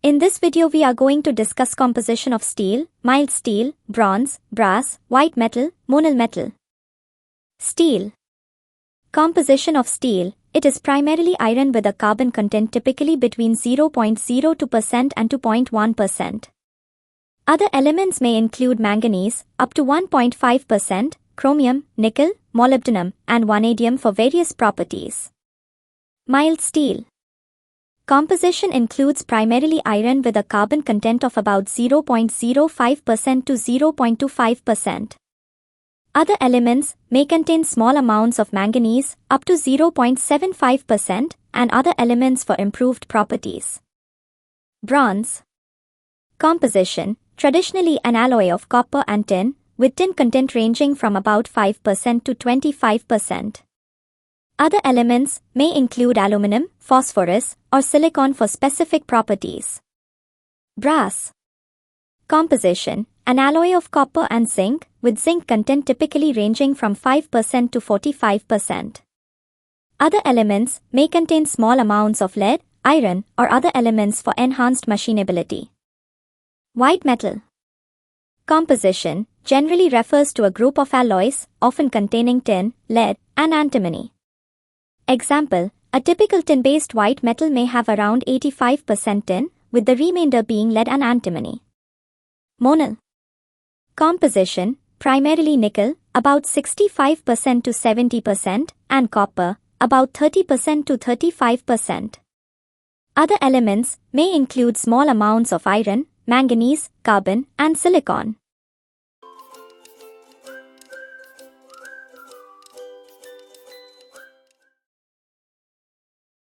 In this video we are going to discuss composition of steel, mild steel, bronze, brass, white metal, Monel metal. Steel. Composition of steel. It is primarily iron with a carbon content typically between 0.02% and 2.1%. Other elements may include manganese, up to 1.5%, chromium, nickel, molybdenum, and vanadium for various properties. Mild steel. Composition includes primarily iron with a carbon content of about 0.05% to 0.25%. Other elements may contain small amounts of manganese, up to 0.75%, and other elements for improved properties. Bronze. Composition. Traditionally an alloy of copper and tin, with tin content ranging from about 5% to 25%. Other elements may include aluminum, phosphorus, or silicon for specific properties. Brass. Composition. An alloy of copper and zinc, with zinc content typically ranging from 5% to 45%. Other elements may contain small amounts of lead, iron, or other elements for enhanced machinability. White metal. Composition generally refers to a group of alloys, often containing tin, lead, and antimony. Example, a typical tin-based white metal may have around 85% tin, with the remainder being lead and antimony. Monel. Composition, primarily nickel, about 65% to 70%, and copper, about 30% to 35%. Other elements may include small amounts of iron, manganese, carbon, and silicon.